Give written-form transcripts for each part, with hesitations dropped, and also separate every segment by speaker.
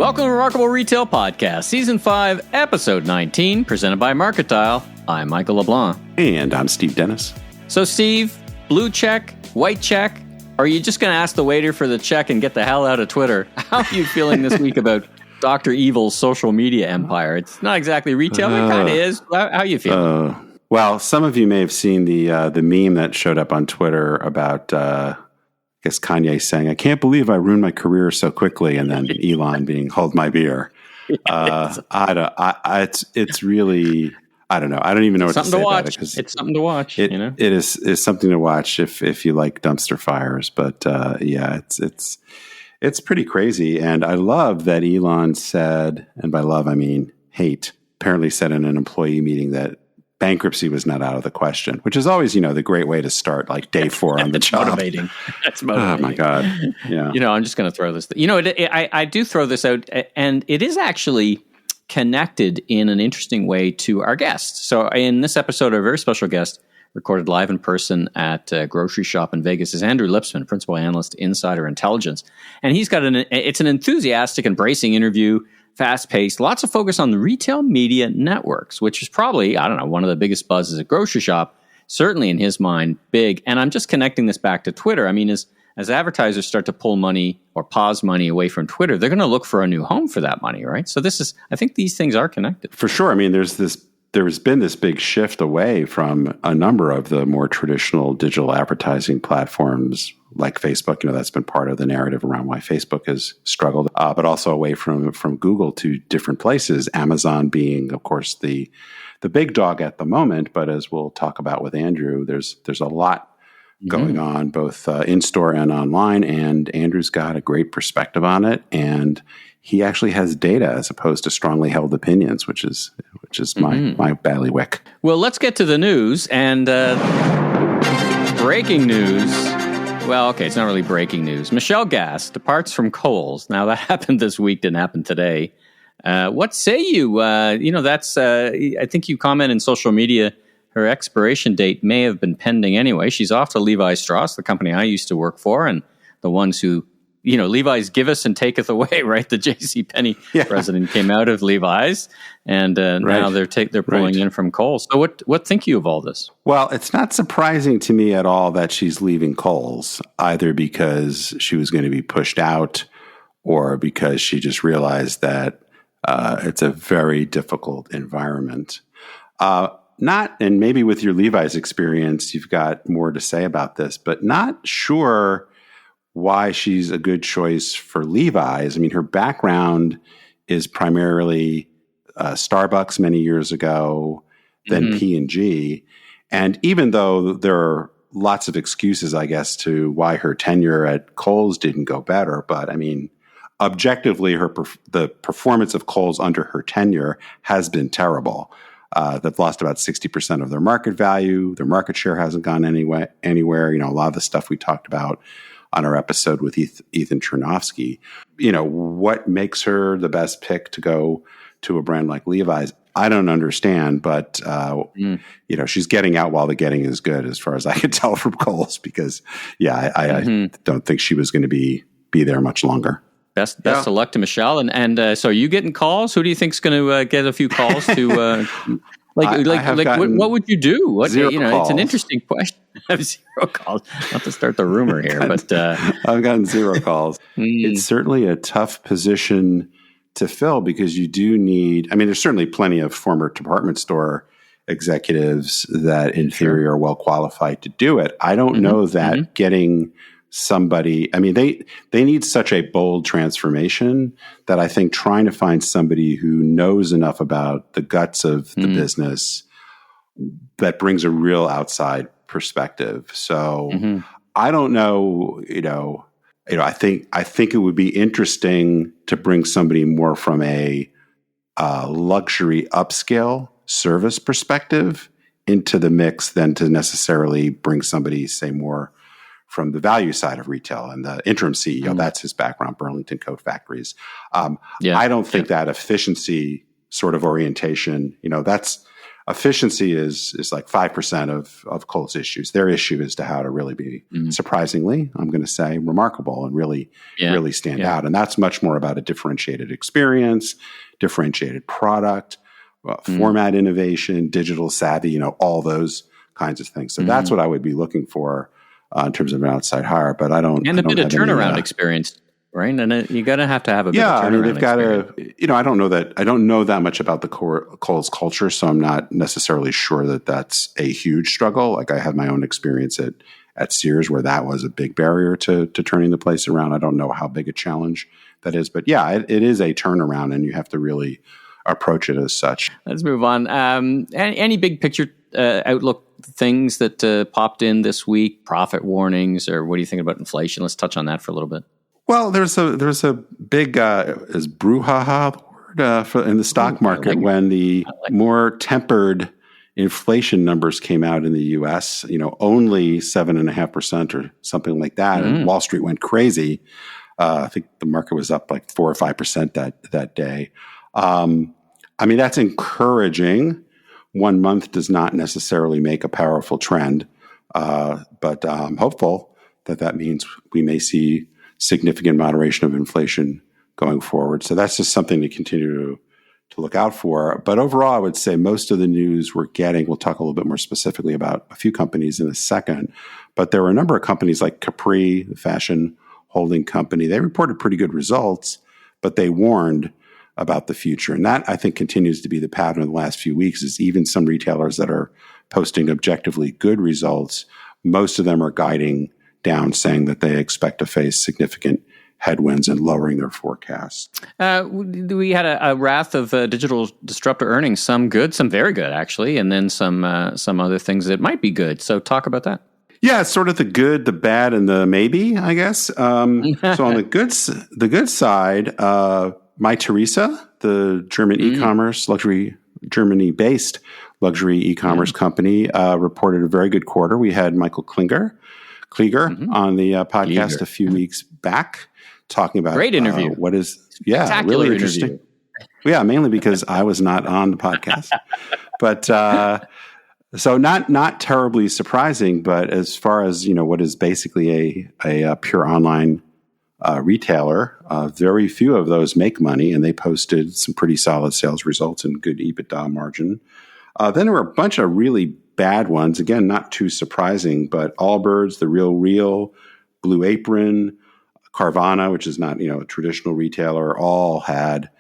Speaker 1: Welcome to Remarkable Retail Podcast, Season 5, Episode 19, presented by Market Dial. I'm Michael LeBlanc.
Speaker 2: And I'm Steve Dennis.
Speaker 1: So, Steve, blue check, white check, or are you just going to ask the waiter for the check and get the hell out of Twitter? How are you feeling this week about Dr. Evil's social media empire? It's not exactly retail, it kind of is. How are you feeling?
Speaker 2: Well, some of you may have seen the meme that showed up on Twitter about I guess Kanye saying, "I can't believe I ruined my career so quickly," and then Elon being, "Hold my beer." It's really, I don't know. I don't even know what to say about it.
Speaker 1: It's something to watch.
Speaker 2: It is something to watch if you like dumpster fires. But yeah, it's pretty crazy. And I love that Elon said, and by love I mean hate, apparently said in an employee meeting that bankruptcy was not out of the question, which is always, the great way to start, like day 4 on the job.
Speaker 1: Motivating. That's motivating.
Speaker 2: Oh my God. Yeah.
Speaker 1: I'm just going to throw this. I do throw this out, and it is actually connected in an interesting way to our guest. So in this episode, our very special guest, recorded live in person at a grocery shop in Vegas, is Andrew Lipsman, Principal Analyst, Insider Intelligence. And he's got it's an enthusiastic and bracing interview, fast-paced, lots of focus on the retail media networks, which is probably, one of the biggest buzzes at grocery shop, certainly in his mind, big. And I'm just connecting this back to Twitter. I mean, as advertisers start to pull money or pause money away from Twitter, they're going to look for a new home for that money, right? So I think these things are connected.
Speaker 2: For sure. I mean, there's been this big shift away from a number of the more traditional digital advertising platforms like Facebook. That's been part of the narrative around why Facebook has struggled, but also away from Google to different places. Amazon being, of course, the big dog at the moment. But as we'll talk about with Andrew, there's a lot going on both in store and online. And Andrew's got a great perspective on it, and he actually has data as opposed to strongly held opinions, which is my bailiwick.
Speaker 1: Well, let's get to the news and breaking news. Well, okay, it's not really breaking news. Michelle Gass departs from Kohl's. Now, that happened this week, didn't happen today. What say you? That's, I think you comment in social media, her expiration date may have been pending anyway. She's off to Levi Strauss, the company I used to work for, and the ones who, Levi's giveth and taketh away, right? The JCPenney president came out of Levi's, and now they're pulling in from Kohl's. So what think you of all this?
Speaker 2: Well, it's not surprising to me at all that she's leaving Kohl's, either because she was going to be pushed out or because she just realized that it's a very difficult environment. And maybe with your Levi's experience, you've got more to say about this, but not sure why she's a good choice for Levi's. I mean, her background is primarily Starbucks many years ago, then P&G. And even though there are lots of excuses, I guess, to why her tenure at Kohl's didn't go better, but I mean, objectively, the performance of Kohl's under her tenure has been terrible. They've lost about 60% of their market value. Their market share hasn't gone anywhere. A lot of the stuff we talked about on our episode with Ethan Chernovsky. What makes her the best pick to go to a brand like Levi's? I don't understand, but she's getting out while the getting is good, as far as I could tell from Kohl's, because I don't think she was going to be there much longer.
Speaker 1: Best of luck to Michelle. And so are you getting calls? Who do you think's going to get a few calls to what would you do?
Speaker 2: Zero calls.
Speaker 1: It's an interesting question. I have 0 calls. Not to start the rumor here, but
Speaker 2: I've gotten 0 calls. It's certainly a tough position to fill because you do need. I mean, there's certainly plenty of former department store executives that, in theory, are well qualified to do it. I don't know that getting somebody. I mean, they need such a bold transformation that I think trying to find somebody who knows enough about the guts of the business that brings a real outside perspective. So I don't know, I think it would be interesting to bring somebody more from a luxury upscale service perspective into the mix than to necessarily bring somebody, say, more from the value side of retail. And the interim CEO, that's his background, Burlington Coat Factories. I don't think that efficiency sort of orientation, efficiency is like 5% of Kohl's issues. Their issue is to how to really be surprisingly, I'm going to say, remarkable and really stand out. And that's much more about a differentiated experience, differentiated product, format innovation, digital savvy, all those kinds of things. So that's what I would be looking for in terms of an outside hire. But I don't.
Speaker 1: And
Speaker 2: a
Speaker 1: bit of turnaround experience. Right, and you're going to have a bit of turnaround.
Speaker 2: I mean, they've got to. I don't know that much about the Kohl's culture, so I'm not necessarily sure that that's a huge struggle. Like I have my own experience at Sears, where that was a big barrier to turning the place around. I don't know how big a challenge that is, but it is a turnaround, and you have to really approach it as such.
Speaker 1: Let's move on. Any big picture outlook things that popped in this week? Profit warnings, or what do you think about inflation? Let's touch on that for a little bit.
Speaker 2: Well, there's a big is brouhaha the word in the stock market when the more tempered inflation numbers came out in the U.S. Only 7.5% or something like that, and Wall Street went crazy. I think the market was up like 4 or 5% that day. I mean, that's encouraging. 1 month does not necessarily make a powerful trend, but I'm hopeful that means we may see significant moderation of inflation going forward. So that's just something to continue to look out for. But overall, I would say most of the news we're getting, we'll talk a little bit more specifically about a few companies in a second, but there were a number of companies like Capri, the fashion holding company. They reported pretty good results, but they warned about the future. And that, I think, continues to be the pattern of the last few weeks, is even some retailers that are posting objectively good results, most of them are guiding down, saying that they expect to face significant headwinds and lowering their forecasts.
Speaker 1: We had a raft of digital disruptor earnings, some good, some very good, actually, and then some other things that might be good. So talk about that.
Speaker 2: Yeah, it's sort of the good, the bad, and the maybe, I guess. So on the good side, Mytheresa, the German e-commerce Germany-based luxury e-commerce company, reported a very good quarter. We had Michael Klinger on the podcast a few weeks back, talking about
Speaker 1: great interview.
Speaker 2: What is really interesting. Yeah, mainly because I was not on the podcast, but so not terribly surprising. But as far as what is basically a pure online retailer, very few of those make money, and they posted some pretty solid sales results and good EBITDA margin. Then there were a bunch of really bad ones. Again, not too surprising, but Allbirds, The Real, Blue Apron, Carvana, which is not a traditional retailer, all had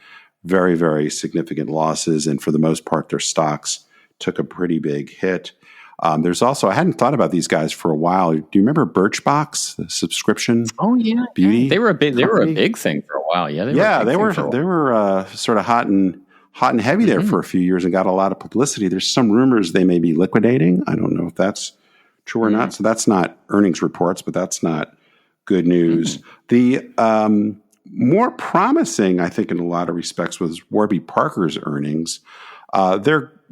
Speaker 2: very, very significant losses, and for the most part, their stocks took a pretty big hit. There's also, I hadn't thought about these guys for a while. Do you remember Birchbox, the subscription?
Speaker 1: Oh yeah,
Speaker 2: beauty.
Speaker 1: They were a big thing for a while. Yeah,
Speaker 2: they were sort of hot and heavy there for a few years and got a lot of publicity. There's some rumors they may be liquidating. I don't know if that's true or not. So that's not earnings reports, but that's not good news. The more promising, I think, in a lot of respects, was Warby Parker's earnings.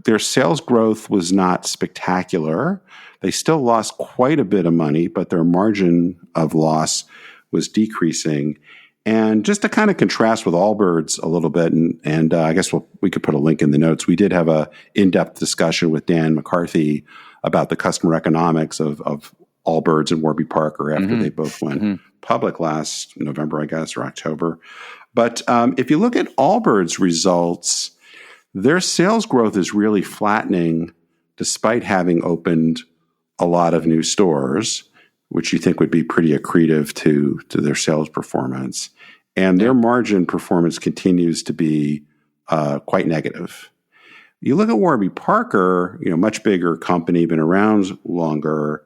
Speaker 2: Their sales growth was not spectacular. They still lost quite a bit of money, but their margin of loss was decreasing. And just to kind of contrast with Allbirds a little bit, and I guess we could put a link in the notes. We did have a in-depth discussion with Dan McCarthy about the customer economics of Allbirds and Warby Parker after they both went public last November, I guess, or October. But if you look at Allbirds' results, their sales growth is really flattening despite having opened a lot of new stores, which you think would be pretty accretive to their sales performance. And their margin performance continues to be quite negative. You look at Warby Parker, much bigger company, been around longer,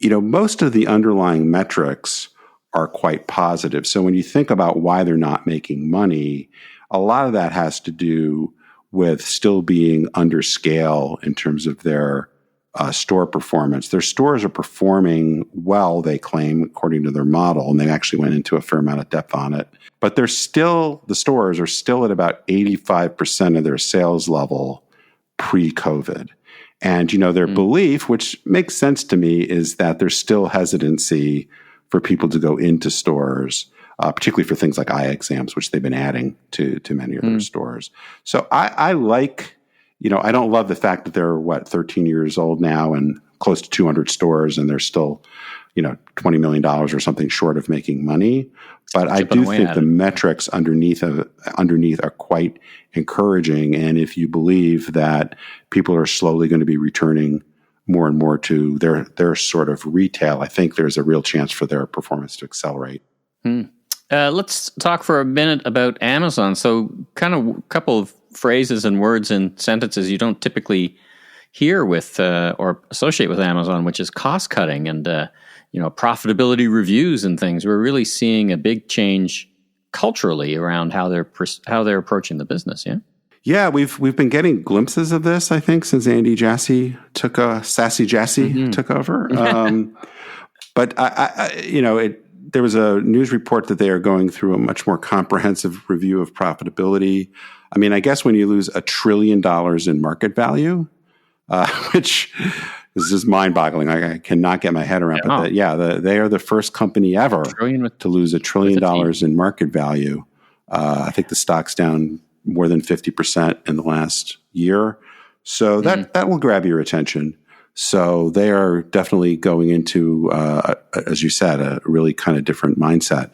Speaker 2: most of the underlying metrics are quite positive. So when you think about why they're not making money, a lot of that has to do with still being under scale in terms of their store performance. Their stores are performing well, they claim, according to their model, and they actually went into a fair amount of depth on it. But the stores are still at about 85% of their sales level pre-COVID. And, their belief, which makes sense to me, is that there's still hesitancy for people to go into stores, particularly for things like eye exams, which they've been adding to many of their stores. So I like, I don't love the fact that they're 13 years old now and close to 200 stores, and they're still, $20 million or something short of making money. But I do think the metrics underneath are quite encouraging. And if you believe that people are slowly going to be returning more and more to their sort of retail, I think there's a real chance for their performance to accelerate.
Speaker 1: Let's talk for a minute about Amazon. So kind of a couple of phrases and words and sentences you don't typically hear with or associate with Amazon, which is cost cutting and profitability reviews and things. We're really seeing a big change culturally around how they're approaching the business.
Speaker 2: Yeah, we've been getting glimpses of this, I think, since Andy Jassy took over. But there was a news report that they are going through a much more comprehensive review of profitability. I mean, I guess when you lose $1 trillion in market value, which is just mind-boggling. I cannot get my head around. But they are the first company ever to lose $1 trillion in market value. I think the stock's down more than 50% in the last year. So that will grab your attention. So they are definitely going into, as you said, a really kind of different mindset,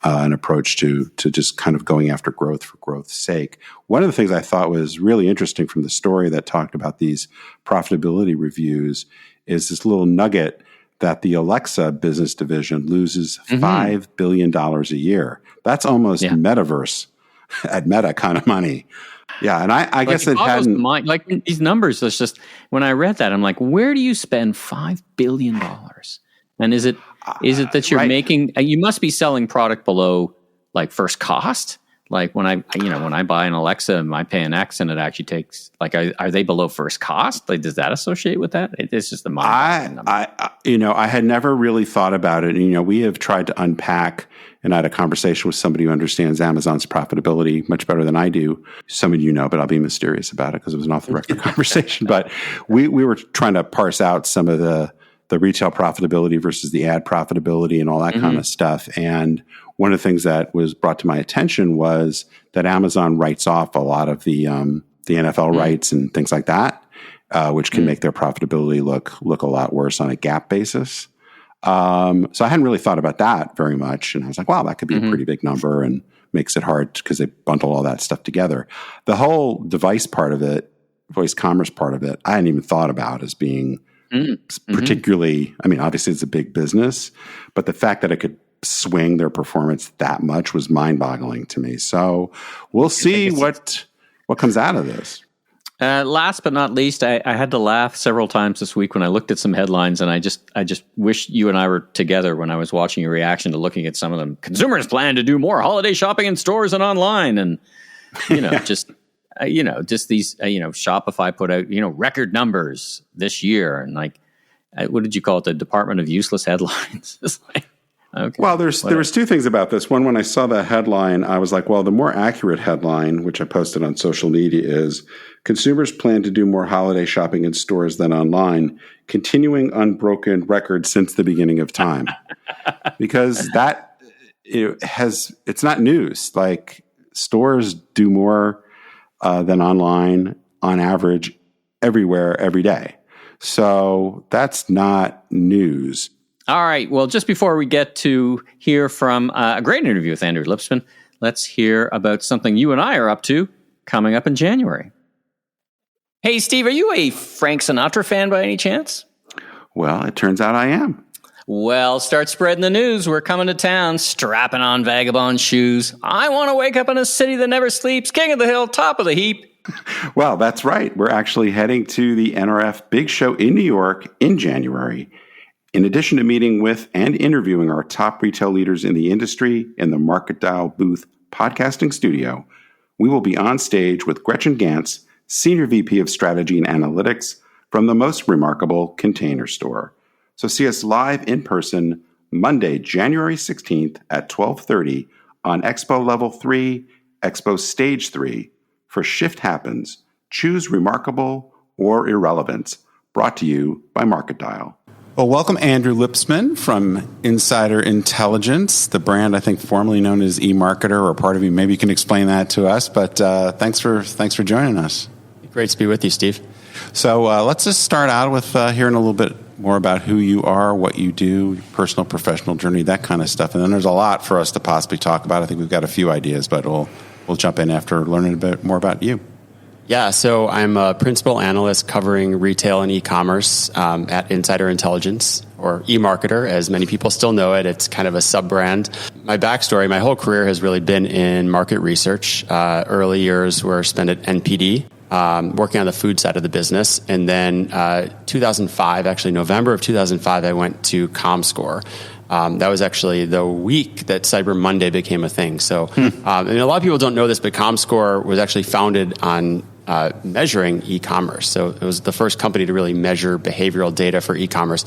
Speaker 2: an approach to just kind of going after growth for growth's sake. One of the things I thought was really interesting from the story that talked about these profitability reviews is this little nugget that the Alexa business division loses $5 billion a year. That's almost metaverse at Meta kind of money. Yeah, and I guess it hadn't...
Speaker 1: Like these numbers, it's just, when I read that, I'm like, where do you spend $5 billion? And is it that you're making... You must be selling product below, like, first cost? Like, when I buy an Alexa, I pay an X, and it actually takes... Like, are they below first cost? Like, does that associate with that? It's just the mind.
Speaker 2: I had never really thought about it. And, we have tried to unpack... And I had a conversation with somebody who understands Amazon's profitability much better than I do. Some of you know, but I'll be mysterious about it because it was an off-the-record conversation. But we were trying to parse out some of the retail profitability versus the ad profitability and all that kind of stuff. And one of the things that was brought to my attention was that Amazon writes off a lot of the NFL rights and things like that, which can make their profitability look a lot worse on a GAAP basis. So I hadn't really thought about that very much. And I was like, wow, that could be a pretty big number and makes it hard because they bundle all that stuff together. The whole device part of it, voice commerce part of it, I hadn't even thought about as being particularly, I mean, obviously it's a big business, but the fact that it could swing their performance that much was mind-boggling to me. So we'll see what comes out of this.
Speaker 1: Last but not least, I had to laugh several times this week when I looked at some headlines, and I just wish you and I were together when I was watching your reaction to looking at some of them. Consumers plan to do more holiday shopping in stores and online, and just these Shopify put out record numbers this year, and like, what did you call it? The Department of Useless Headlines. It's like, okay,
Speaker 2: well, there was two things about this. One, when I saw the headline, I was like, well, the more accurate headline, which I posted on social media, is consumers plan to do more holiday shopping in stores than online, continuing unbroken record since the beginning of time. Because that it's not news. Like, stores do more than online on average everywhere, every day. So that's not news.
Speaker 1: All right. Well, just before we get to hear from a great interview with Andrew Lipsman, let's hear about something you and I are up to coming up in January. Hey, Steve, are you a Frank Sinatra fan by any chance?
Speaker 2: Well, it turns out I am.
Speaker 1: Well, start spreading the news. We're coming to town, strapping on vagabond shoes. I want to wake up in a city that never sleeps, king of the hill, top of the heap.
Speaker 2: Well, that's right. We're actually heading to the NRF Big Show in New York in January. In addition to meeting with and interviewing our top retail leaders in the industry in the Market Dial Booth podcasting studio, we will be on stage with Gretchen Gantz, Senior VP of Strategy and Analytics from the most remarkable Container Store. So see us live in person Monday, January 16th at 12:30 on Expo Level 3, Expo Stage 3 for Shift Happens, Choose Remarkable or Irrelevance, brought to you by Market Dial. Well, welcome Andrew Lipsman from Insider Intelligence, the brand I think formerly known as eMarketer or part of you. Maybe you can explain that to us, but thanks for joining us.
Speaker 3: Great to be with you, Steve.
Speaker 2: So let's just start out with hearing a little bit more about who you are, what you do, personal, professional journey, that kind of stuff. And then there's a lot for us to possibly talk about. I think we've got a few ideas, but we'll jump in after learning a bit more about you.
Speaker 3: Yeah, so I'm a principal analyst covering retail and e-commerce at Insider Intelligence, or eMarketer, as many people still know it. It's kind of a sub-brand. My backstory, my whole career has really been in market research. Early years were spent at NPD, working on the food side of the business. And then 2005, actually November of 2005, I went to comScore. That was actually the week that Cyber Monday became a thing. So a lot of people don't know this, but comScore was actually founded on measuring e-commerce. So it was the first company to really measure behavioral data for e-commerce.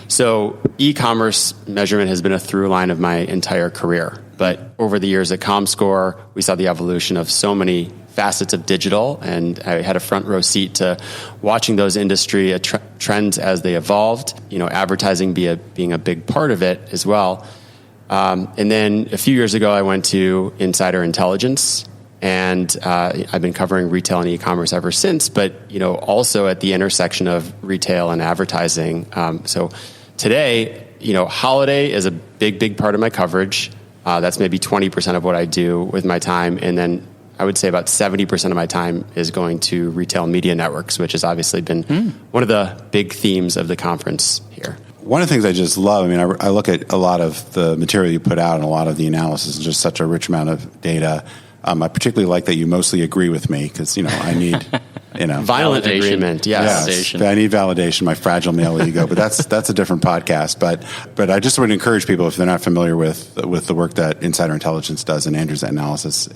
Speaker 3: So e-commerce measurement has been a through line of my entire career. But over the years at comScore, we saw the evolution of so many facets of digital, and I had a front row seat to watching those industry trends as they evolved, advertising being a big part of it as well. And then a few years ago, I went to Insider Intelligence, and I've been covering retail and e-commerce ever since, but also at the intersection of retail and advertising. So today, holiday is a big part of my coverage. That's maybe 20% of what I do with my time, and then I would say about 70% of my time is going to retail media networks, which has obviously been one of the big themes of the conference here.
Speaker 2: One of the things I just love, I look at a lot of the material you put out and a lot of the analysis and just such a rich amount of data. I particularly like that you mostly agree with me because, I need,
Speaker 3: violent
Speaker 1: validation.
Speaker 3: Agreement. Yes.
Speaker 2: Yes, I need validation, my fragile male ego, but that's a different podcast. But I just would encourage people, if they're not familiar with the work that Insider Intelligence does and Andrew's analysis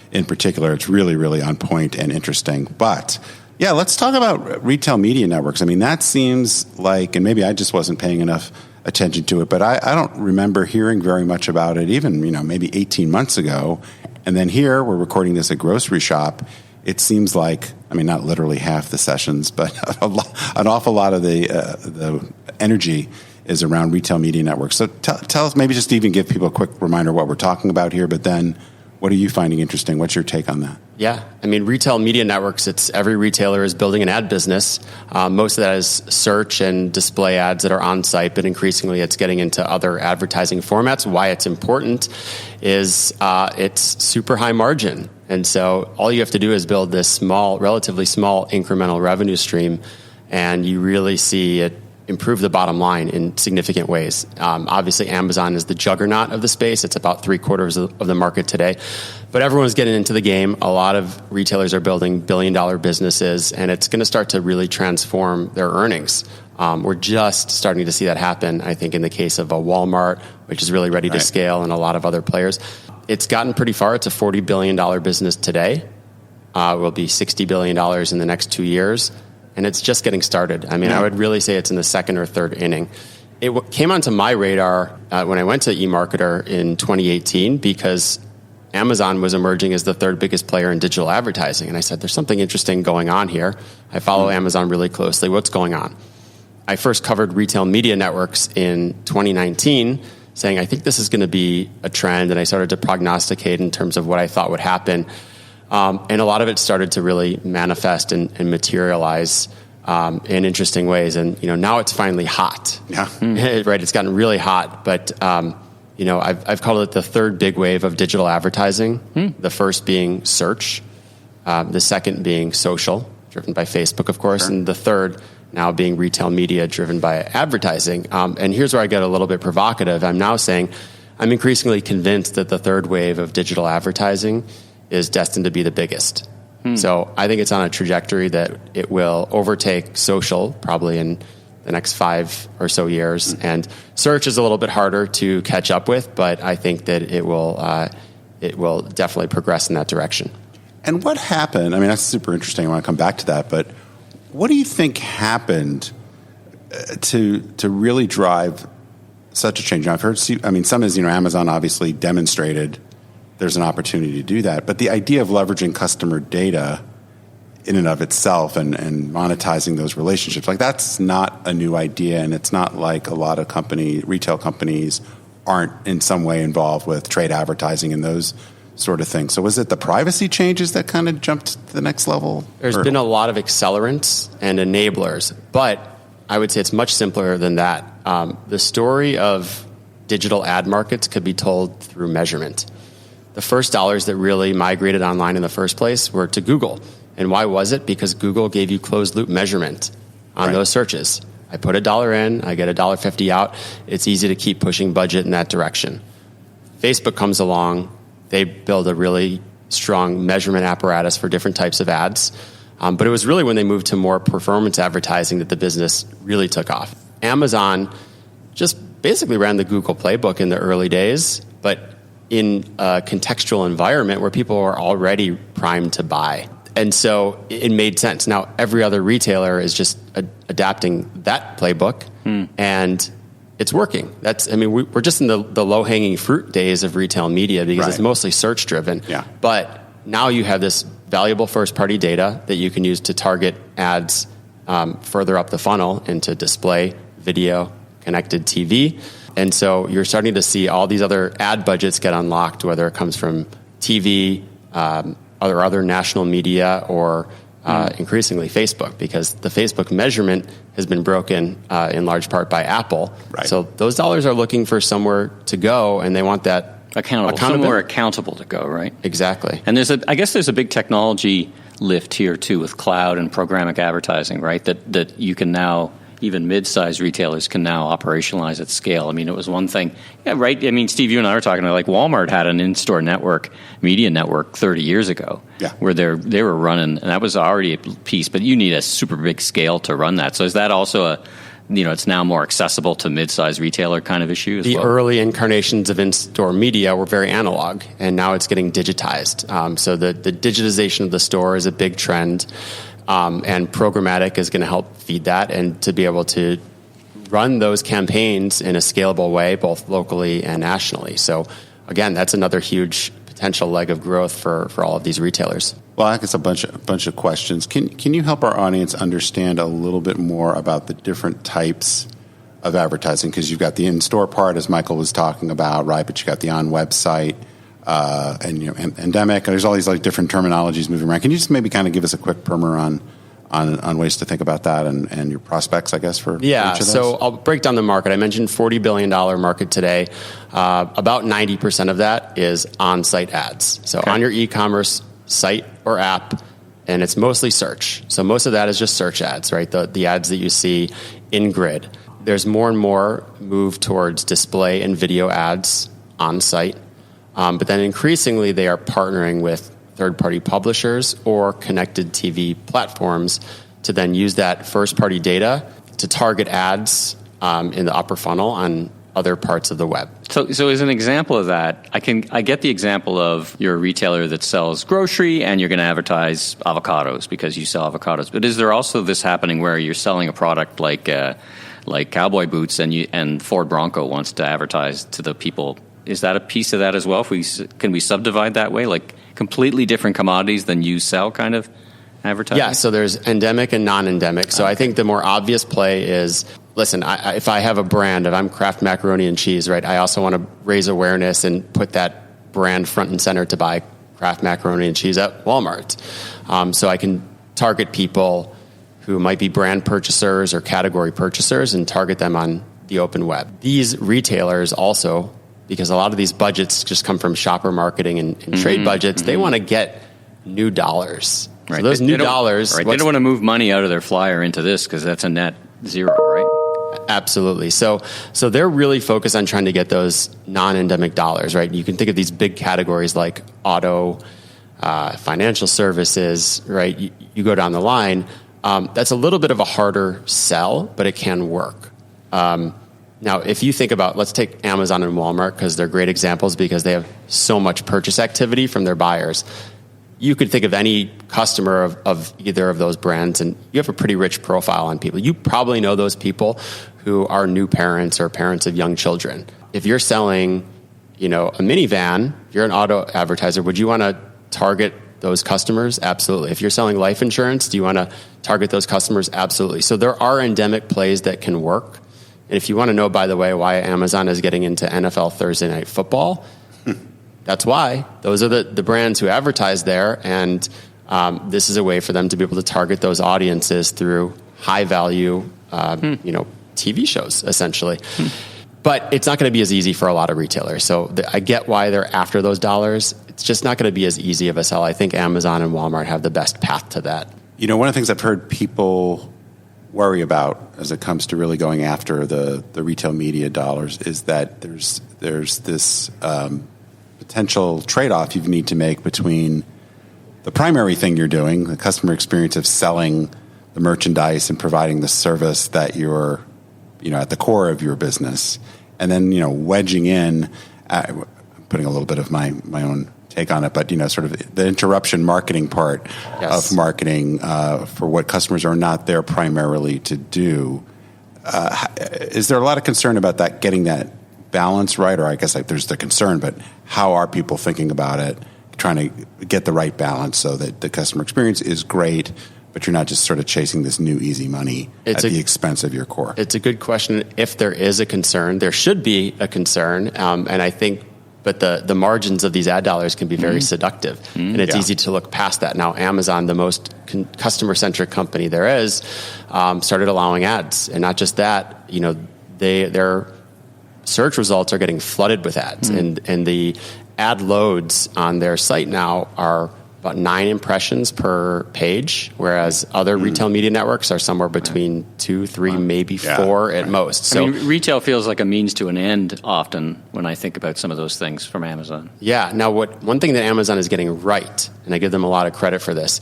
Speaker 2: in particular, it's really, really on point and interesting. But yeah, let's talk about retail media networks. That seems like, and maybe I just wasn't paying enough attention to it, but I don't remember hearing very much about it even, maybe 18 months ago. And then here, we're recording this at Grocery Shop. It seems like, not literally half the sessions, but an awful lot of the energy is around retail media networks. So tell us, maybe just even give people a quick reminder of what we're talking about here, but then what are you finding interesting? What's your take on that?
Speaker 3: Yeah, retail media networks, it's every retailer is building an ad business. Most of that is search and display ads that are on site, but increasingly it's getting into other advertising formats. Why it's important is it's super high margin. And so all you have to do is build this relatively small incremental revenue stream, and you really see it improve the bottom line in significant ways. Obviously, Amazon is the juggernaut of the space. It's about 3/4 of the market today. But everyone's getting into the game. A lot of retailers are building billion-dollar businesses, and it's going to start to really transform their earnings. We're just starting to see that happen, I think, in the case of a Walmart, which is really ready to scale, and a lot of other players. It's gotten pretty far. It's a $40 billion business today. It will be $60 billion in the next 2 years. And it's just getting started. I would really say it's in the second or third inning. It came onto my radar when I went to eMarketer in 2018 because Amazon was emerging as the third biggest player in digital advertising. And I said, there's something interesting going on here. I follow Amazon really closely. What's going on? I first covered retail media networks in 2019, saying, I think this is going to be a trend. And I started to prognosticate in terms of what I thought would happen. And a lot of it started to really manifest and materialize in interesting ways. And, now it's finally hot. Yeah. Right. It's gotten really hot. But, I've called it the third big wave of digital advertising. The first being search. The second being social, driven by Facebook, of course. Sure. And the third now being retail media, driven by advertising. And here's where I get a little bit provocative. I'm now saying I'm increasingly convinced that the third wave of digital advertising is destined to be the biggest. So I think it's on a trajectory that it will overtake social probably in the next 5 or so years. And search is a little bit harder to catch up with, but I think that it will definitely progress in that direction.
Speaker 2: And what happened? That's super interesting. I want to come back to that, but what do you think happened to really drive such a change? Now, I've heard, some is, Amazon obviously demonstrated there's an opportunity to do that. But the idea of leveraging customer data in and of itself and monetizing those relationships, that's not a new idea. And it's not like a lot of retail companies aren't in some way involved with trade advertising and those sort of thing. So was it the privacy changes that kind of jumped to the next level?
Speaker 3: There's been a lot of accelerants and enablers, but I would say it's much simpler than that. The story of digital ad markets could be told through measurement. The first dollars that really migrated online in the first place were to Google. And why was it? Because Google gave you closed loop measurement on those searches. I put $1 in, I get $1.50 out. It's easy to keep pushing budget in that direction. Facebook comes along. They build a really strong measurement apparatus for different types of ads. But it was really when they moved to more performance advertising that the business really took off. Amazon just basically ran the Google playbook in the early days, but in a contextual environment where people are already primed to buy. And so it made sense. Now, every other retailer is just adapting that playbook, and it's working. We're just in the low-hanging fruit days of retail media because it's mostly search-driven.
Speaker 2: Yeah.
Speaker 3: But now you have this valuable first-party data that you can use to target ads further up the funnel into display, video, connected TV. And so you're starting to see all these other ad budgets get unlocked, whether it comes from TV, other national media, or increasingly Facebook, because the Facebook measurement has been broken in large part by Apple.
Speaker 2: Right.
Speaker 3: So those dollars are looking for somewhere to go, and they want that
Speaker 1: somewhere accountable to go, right?
Speaker 3: Exactly.
Speaker 1: And I guess there's a big technology lift here too with cloud and programmatic advertising, right? That you can now, even mid-sized retailers can now operationalize at scale. I mean, it was one thing, right? I mean, Steve, you and I were talking about, like, Walmart had an in-store network, media network 30 years ago, where they were running, and that was already a piece, but you need a super big scale to run that. So is that also it's now more accessible to mid-sized retailer kind of issue as well?
Speaker 3: The early incarnations of in-store media were very analog, and now it's getting digitized. So the digitization of the store is a big trend. And programmatic is going to help feed that, and to be able to run those campaigns in a scalable way, both locally and nationally. So, again, that's another huge potential leg of growth for all of these retailers.
Speaker 2: Well, I guess a bunch of questions. Can you help our audience understand a little bit more about the different types of advertising? Because you've got the in-store part, as Michael was talking about, right? But you got the on-website. And endemic, and there's all these like different terminologies moving around. Can you just maybe kind of give us a quick primer on ways to think about that and your prospects, I guess, for each of those?
Speaker 3: So I'll break down the market. I mentioned $40 billion market today. About 90% of that is on-site ads. So on your e-commerce site or app, and it's mostly search. So most of that is just search ads, right? The ads that you see in grid. There's more and more move towards display and video ads on-site. But then increasingly, they are partnering with third-party publishers or connected TV platforms to then use that first-party data to target ads in the upper funnel on other parts of the web.
Speaker 1: So as an example of that, I get the example of you're a retailer that sells grocery and you're going to advertise avocados because you sell avocados. But is there also this happening where you're selling a product like cowboy boots and Ford Bronco wants to advertise to the people? Is that a piece of that as well? Can we subdivide that way, like completely different commodities than you sell kind of advertising?
Speaker 3: Yeah, so there's endemic and non-endemic. So I think the more obvious play is, listen, if I have a brand, if I'm Kraft Macaroni and Cheese, right, I also want to raise awareness and put that brand front and center to buy Kraft Macaroni and Cheese at Walmart. So I can target people who might be brand purchasers or category purchasers and target them on the open web. These retailers also, because a lot of these budgets just come from shopper marketing and trade budgets, they want to get new dollars.
Speaker 1: Right.
Speaker 3: So those new dollars...
Speaker 1: Right. They don't want to move money out of their flyer into this because that's a net zero, right?
Speaker 3: Absolutely. So they're really focused on trying to get those non-endemic dollars, right? You can think of these big categories like auto, financial services, right? You go down the line. That's a little bit of a harder sell, but it can work. Now, if you think about, let's take Amazon and Walmart because they're great examples because they have so much purchase activity from their buyers. You could think of any customer of either of those brands, and you have a pretty rich profile on people. You probably know those people who are new parents or parents of young children. If you're selling, a minivan, if you're an auto advertiser, would you want to target those customers? Absolutely. If you're selling life insurance, do you want to target those customers? Absolutely. So there are endemic plays that can work. And if you want to know, by the way, why Amazon is getting into NFL Thursday Night Football, that's why those are the brands who advertise there, and this is a way for them to be able to target those audiences through high value, TV shows, essentially. But it's not going to be as easy for a lot of retailers. So I get why they're after those dollars. It's just not going to be as easy of a sell. I think Amazon and Walmart have the best path to that.
Speaker 2: One of the things I've heard people worry about as it comes to really going after the retail media dollars is that there's this potential trade-off you need to make between the primary thing you're doing, the customer experience of selling the merchandise and providing the service that you're at the core of your business, and then wedging in, putting a little bit of my own take on it, but sort of the interruption marketing part of marketing for what customers are not there primarily to do. Is there a lot of concern about that, getting that balance right? Or I guess there's the concern, but how are people thinking about it, trying to get the right balance so that the customer experience is great, but you're not just sort of chasing this new easy money at the expense of your core?
Speaker 3: It's a good question. If there is a concern, there should be a concern. And I think, but the margins of these ad dollars can be very seductive. And it's easy to look past that. Now, Amazon, the most customer-centric company there is, started allowing ads. And not just that, their search results are getting flooded with ads. And the ad loads on their site now are about 9 impressions per page, whereas other retail media networks are somewhere between 2, 3, maybe 4 at most. So
Speaker 1: retail feels like a means to an end often when I think about some of those things from Amazon.
Speaker 3: Yeah. Now, one thing that Amazon is getting right, and I give them a lot of credit for this,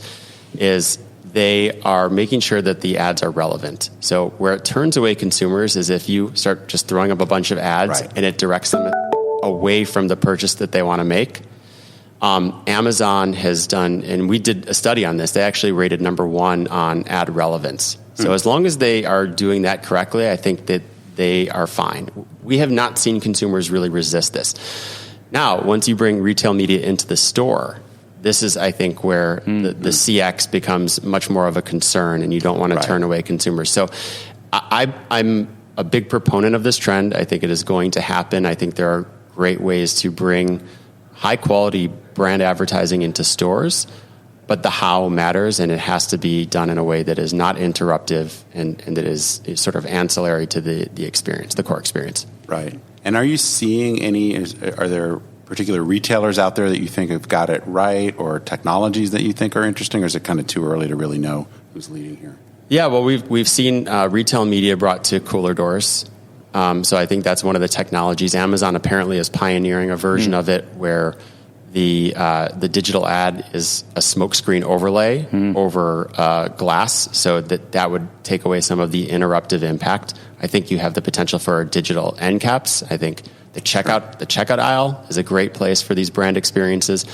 Speaker 3: is they are making sure that the ads are relevant. So where it turns away consumers is if you start just throwing up a bunch of ads and it directs them away from the purchase that they want to make. Amazon has done, and we did a study on this, they actually rated number 1 on ad relevance. So as long as they are doing that correctly, I think that they are fine. We have not seen consumers really resist this. Now, once you bring retail media into the store, this is, I think, where the CX becomes much more of a concern, and you don't want to turn away consumers. So I'm a big proponent of this trend. I think it is going to happen. I think there are great ways to bring high-quality brand advertising into stores, but the how matters, and it has to be done in a way that is not interruptive and that is sort of ancillary to the experience, the core experience.
Speaker 2: Right. And are you seeing are there particular retailers out there that you think have got it right, or technologies that you think are interesting, or is it kind of too early to really know who's leading here? Yeah,
Speaker 3: well, we've seen retail media brought to cooler doors. So I think that's one of the technologies. Amazon apparently is pioneering a version of it where the digital ad is a smokescreen overlay over glass, so that would take away some of the interruptive impact. I think you have the potential for digital end caps. I think the checkout aisle is a great place for these brand experiences.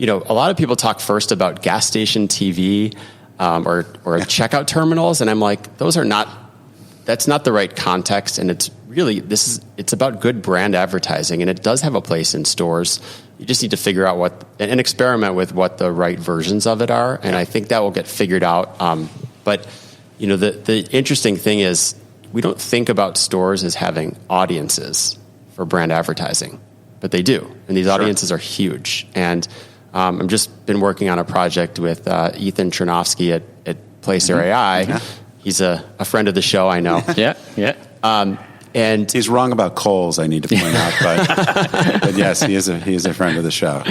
Speaker 3: A lot of people talk first about gas station TV or checkout terminals, and I'm like, that's not the right context, and it's about good brand advertising, and it does have a place in stores. You just need to figure out and experiment with what the right versions of it are, and I think that will get figured out. But the interesting thing is we don't think about stores as having audiences for brand advertising, but they do, and these audiences are huge. And I've just been working on a project with Ethan Chernovsky at Placer AI. Yeah. He's a friend of the show, I know.
Speaker 1: Yeah.
Speaker 2: And he's wrong about Kohl's, I need to point out, but yes, he is a friend of the show.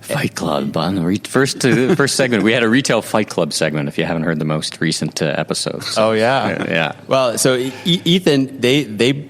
Speaker 1: Fight Club on the first segment. We had a retail Fight Club segment. If you haven't heard the most recent episodes.
Speaker 3: Oh yeah. Well, so Ethan, they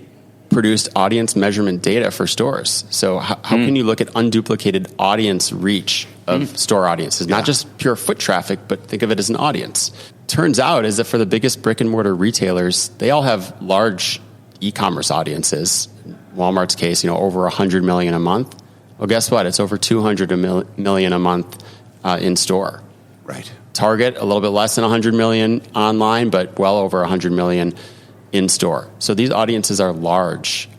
Speaker 3: produced audience measurement data for stores. So how can you look at unduplicated audience reach of store audiences, not just pure foot traffic, but think of it as an audience? Turns out is that for the biggest brick and mortar retailers, they all have large e-commerce audiences. In Walmart's case, over 100 million a month. Well, guess what? It's over 200 million a month in store.
Speaker 2: Right.
Speaker 3: Target, a little bit less than 100 million online, but well over 100 million in store. So these audiences are large.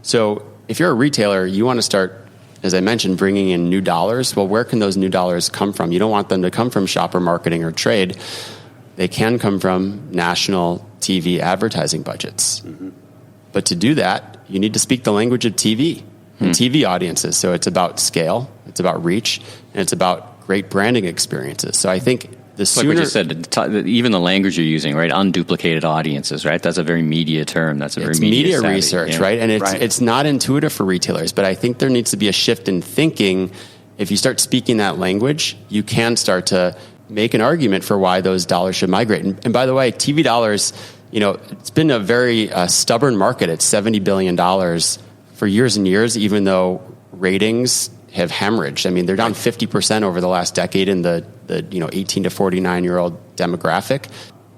Speaker 3: So if you're a retailer, you want to start, as I mentioned, bringing in new dollars. Well, where can those new dollars come from? You don't want them to come from shopper marketing or trade. They can come from national TV advertising budgets. But to do that, you need to speak the language of TV. and TV audiences. So it's about scale, it's about reach, and it's about great branding experiences. So I think the sooner...
Speaker 1: Like what you said, even the language you're using, right? Unduplicated audiences, right? That's a very media term. That's a very media savvy,
Speaker 3: research, right? And it's not intuitive for retailers, but I think there needs to be a shift in thinking. If you start speaking that language, you can start to make an argument for why those dollars should migrate. And by the way, TV dollars, it's been a very stubborn market. It's $70 billion for years and years, even though ratings have hemorrhaged. I mean, they're down 50% over the last decade in the 18 to 49-year-old demographic.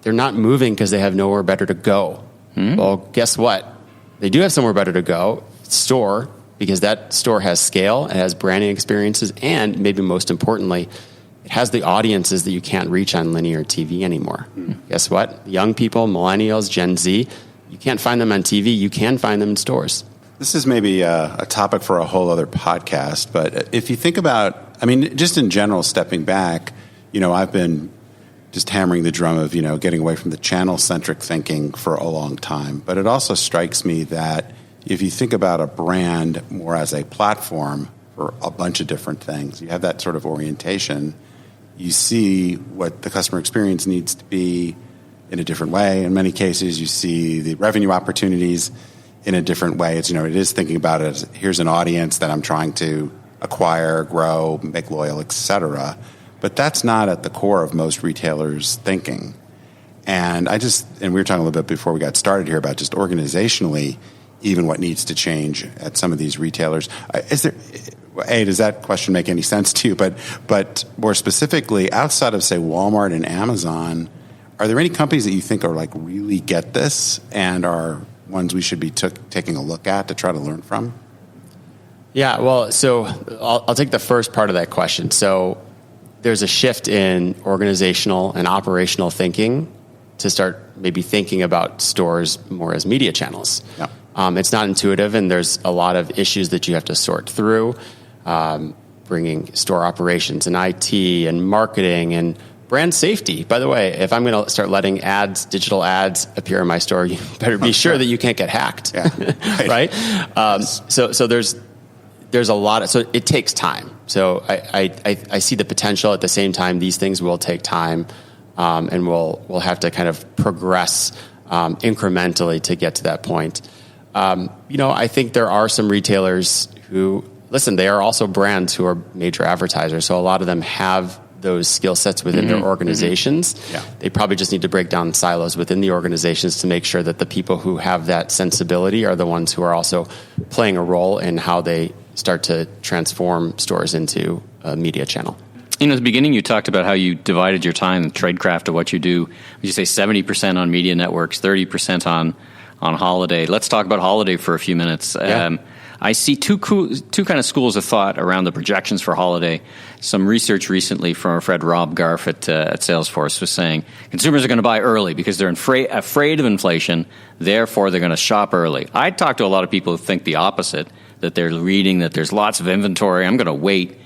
Speaker 3: They're not moving because they have nowhere better to go. Well, guess what? They do have somewhere better to go, store, because that store has scale, it has branding experiences, and maybe most importantly, it has the audiences that you can't reach on linear TV anymore. Guess what? Young people, millennials, Gen Z, you can't find them on TV. You can find them in stores.
Speaker 2: This is maybe a topic for a whole other podcast, but if you think about, just in general, stepping back, I've been just hammering the drum of, getting away from the channel-centric thinking for a long time. But it also strikes me that if you think about a brand more as a platform for a bunch of different things, you have that sort of orientation, you see what the customer experience needs to be in a different way. In many cases, you see the revenue opportunities in a different way. It's, it is thinking about it as here's an audience that I'm trying to acquire, grow, make loyal, et cetera. But that's not at the core of most retailers' thinking. And we were talking a little bit before we got started here about just organizationally, even what needs to change at some of these retailers. Does that question make any sense to you? But more specifically, outside of, say, Walmart and Amazon, are there any companies that you think are really get this and are ones we should be taking a look at to try to learn from?
Speaker 3: Yeah, well, so I'll take the first part of that question. So there's a shift in organizational and operational thinking to start maybe thinking about stores more as media channels.
Speaker 2: Yeah.
Speaker 3: It's not intuitive, and there's a lot of issues that you have to sort through, bringing store operations and IT and marketing and brand safety. By the way, if I'm going to start letting digital ads appear in my store, you better be sure that you can't get hacked.
Speaker 2: Yeah.
Speaker 3: Right? So there's a lot so it takes time. So I see the potential. At the same time, these things will take time, and we'll have to kind of progress incrementally to get to that point. I think there are some retailers who, they are also brands who are major advertisers. So a lot of them have those skill sets within their organizations.
Speaker 2: Yeah.
Speaker 3: They probably just need to break down silos within the organizations to make sure that the people who have that sensibility are the ones who are also playing a role in how they start to transform stores into a media channel.
Speaker 1: At the beginning, you talked about how you divided your time, the tradecraft of what you do. Would you say 70% on media networks, 30% on holiday? Let's talk about holiday for a few minutes.
Speaker 3: Yeah.
Speaker 1: I see two kind of schools of thought around the projections for holiday. Some research recently from our friend Rob Garf at Salesforce was saying consumers are going to buy early because they're afraid of inflation, therefore they're going to shop early. I talk to a lot of people who think the opposite, that they're reading that there's lots of inventory, I'm going to wait.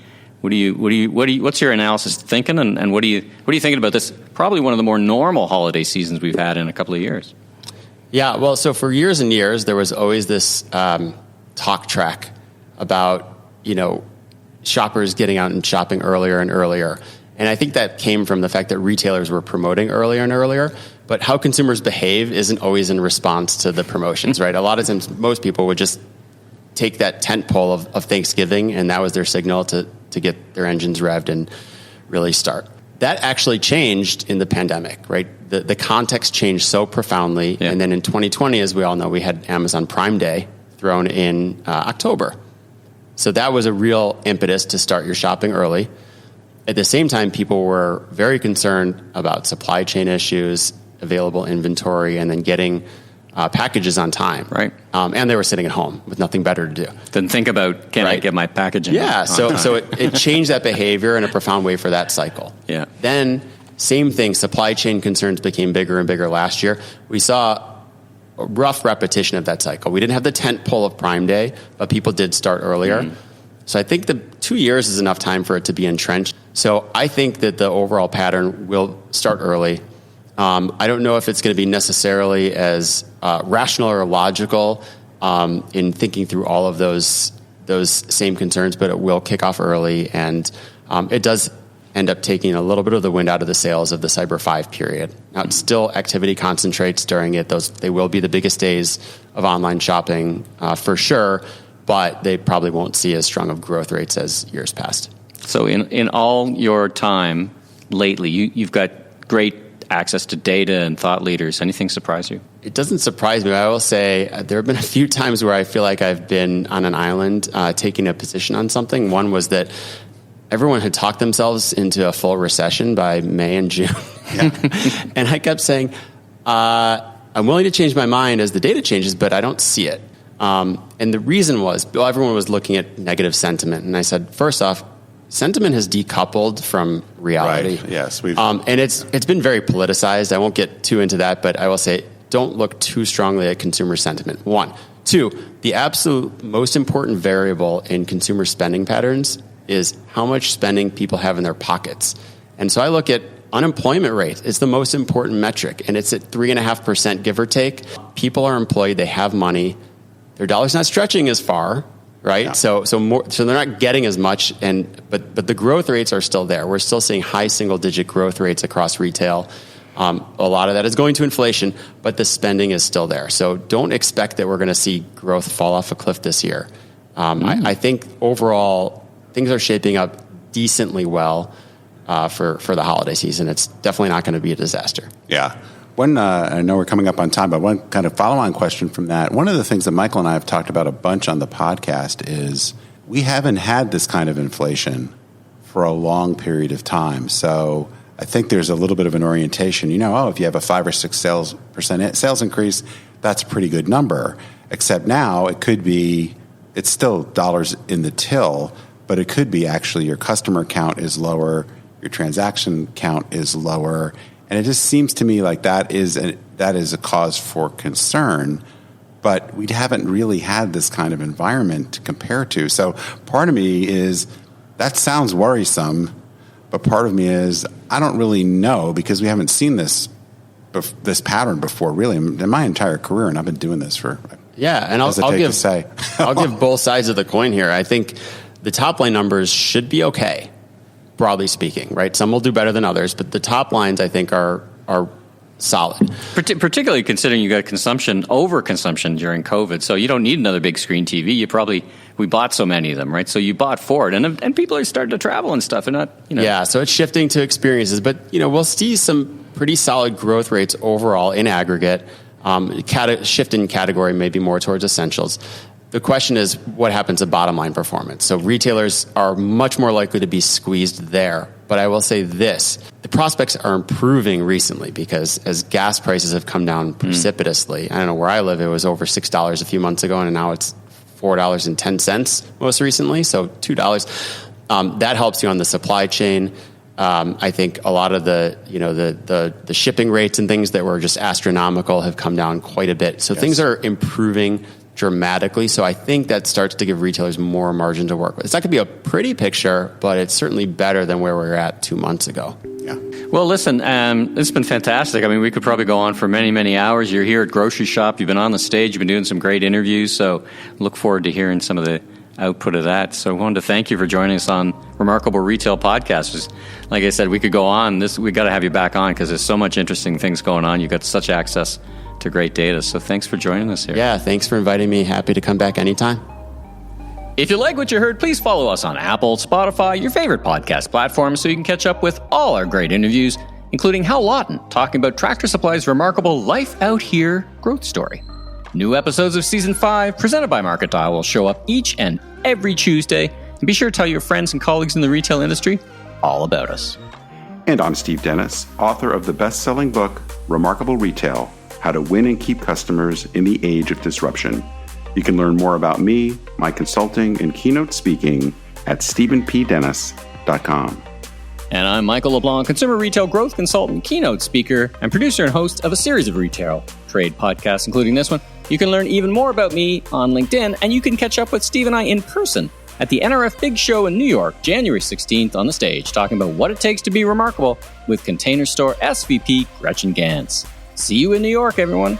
Speaker 1: What's your analysis thinking, and what are you thinking about this? Probably one of the more normal holiday seasons we've had in a couple of years.
Speaker 3: Yeah, well, so for years and years, there was always this talk track about, shoppers getting out and shopping earlier and earlier. And I think that came from the fact that retailers were promoting earlier and earlier. But how consumers behave isn't always in response to the promotions, right? A lot of times, most people would just take that tent pole of Thanksgiving, and that was their signal to get their engines revved and really start. That actually changed in the pandemic, right? The context changed so profoundly. Yeah. And then in 2020, as we all know, we had Amazon Prime Day thrown in October. So that was a real impetus to start your shopping early. At the same time, people were very concerned about supply chain issues, available inventory, and then getting packages on time.
Speaker 1: Right.
Speaker 3: And they were sitting at home with nothing better to do.
Speaker 1: Then think about, can I get my packaging?
Speaker 3: Yeah, so it changed that behavior in a profound way for that cycle.
Speaker 1: Yeah.
Speaker 3: Then, same thing, supply chain concerns became bigger and bigger last year. We saw a rough repetition of that cycle. We didn't have the tent pole of Prime Day, but people did start earlier. Mm-hmm. So I think the 2 years is enough time for it to be entrenched. So I think that the overall pattern will start early. I don't know if it's going to be necessarily as rational or logical in thinking through all of those those same concerns, but it will kick off early, and it does end up taking a little bit of the wind out of the sails of the Cyber 5 period. Now, it's still activity concentrates during it. They will be the biggest days of online shopping for sure, but they probably won't see as strong of growth rates as years past.
Speaker 1: So in all your time lately, you've got great access to data and thought leaders. Anything surprise you?
Speaker 3: It doesn't surprise me. I will say there have been a few times where I feel like I've been on an island taking a position on something. One was that everyone had talked themselves into a full recession by May and June. Yeah. And I kept saying, I'm willing to change my mind as the data changes, but I don't see it. And the reason was, everyone was looking at negative sentiment. And I said, first off, sentiment has decoupled from reality.
Speaker 2: Right. Yes.
Speaker 3: And it's been very politicized. I won't get too into that, but I will say, don't look too strongly at consumer sentiment. 1. 2, the absolute most important variable in consumer spending patterns is how much spending people have in their pockets. And so I look at unemployment rate. It's the most important metric, and it's at 3.5%, give or take. People are employed, they have money, their dollar's not stretching as far, right? Yeah. So they're not getting as much, but the growth rates are still there. We're still seeing high single-digit growth rates across retail. A lot of that is going to inflation, but the spending is still there. So don't expect that we're going to see growth fall off a cliff this year. I think overall, things are shaping up decently well for the holiday season. It's definitely not going to be a disaster.
Speaker 2: Yeah. I know we're coming up on time, but one kind of follow-on question from that. One of the things that Michael and I have talked about a bunch on the podcast is we haven't had this kind of inflation for a long period of time. So I think there's a little bit of an orientation. If you have a 5 or 6% sales increase, that's a pretty good number. Except now it's still dollars in the till, but it could be actually your customer count is lower, your transaction count is lower, and it just seems to me like that is a cause for concern. But we haven't really had this kind of environment to compare to. So part of me is that sounds worrisome, but part of me is I don't really know because we haven't seen this pattern before, really, in my entire career, and I've been doing this for.
Speaker 3: Yeah, and I'll give both sides of the coin here. I think the top line numbers should be okay, broadly speaking, right? Some will do better than others, but the top lines I think are solid.
Speaker 1: Particularly considering you got overconsumption during COVID, so you don't need another big screen TV. We bought so many of them, right? So you bought for it, and people are starting to travel and stuff, and not.
Speaker 3: Yeah, so it's shifting to experiences, but we'll see some pretty solid growth rates overall in aggregate. Shift in category maybe more towards essentials. The question is, what happens to bottom line performance? So retailers are much more likely to be squeezed there. But I will say this, the prospects are improving recently because as gas prices have come down precipitously, I don't know where I live, it was over $6 a few months ago, and now it's $4.10 most recently, so $2. That helps you on the supply chain. I think a lot of the shipping rates and things that were just astronomical have come down quite a bit. So Things are improving dramatically. So I think that starts to give retailers more margin to work with. It's not going to be a pretty picture, but it's certainly better than where we were at 2 months ago.
Speaker 2: Yeah.
Speaker 1: Well, listen, it's been fantastic. I mean, we could probably go on for many, many hours. You're here at Grocery Shop. You've been on the stage. You've been doing some great interviews. So look forward to hearing some of the output of that. So I wanted to thank you for joining us on Remarkable Retail Podcast. Just, like I said, we could go on. We got to have you back on because there's so much interesting things going on. You've got such access to great data. So thanks for joining us here.
Speaker 3: Yeah, thanks for inviting me. Happy to come back anytime.
Speaker 1: If you like what you heard, please follow us on Apple, Spotify, your favorite podcast platform so you can catch up with all our great interviews, including Hal Lawton talking about Tractor Supply's remarkable Life Out Here growth story. New episodes of Season 5, presented by Market Dial, will show up each and every Tuesday. And be sure to tell your friends and colleagues in the retail industry all about us.
Speaker 2: And I'm Steve Dennis, author of the best-selling book, Remarkable Retail, How to Win and Keep Customers in the Age of Disruption. You can learn more about me, my consulting, and keynote speaking at StephenPDennis.com.
Speaker 1: And I'm Michael LeBlanc, consumer retail growth consultant, keynote speaker, and producer and host of a series of retail trade podcasts, including this one. You can learn even more about me on LinkedIn, and you can catch up with Steve and I in person at the NRF Big Show in New York, January 16th on the stage, talking about what it takes to be remarkable with Container Store SVP Gretchen Gans. See you in New York, everyone.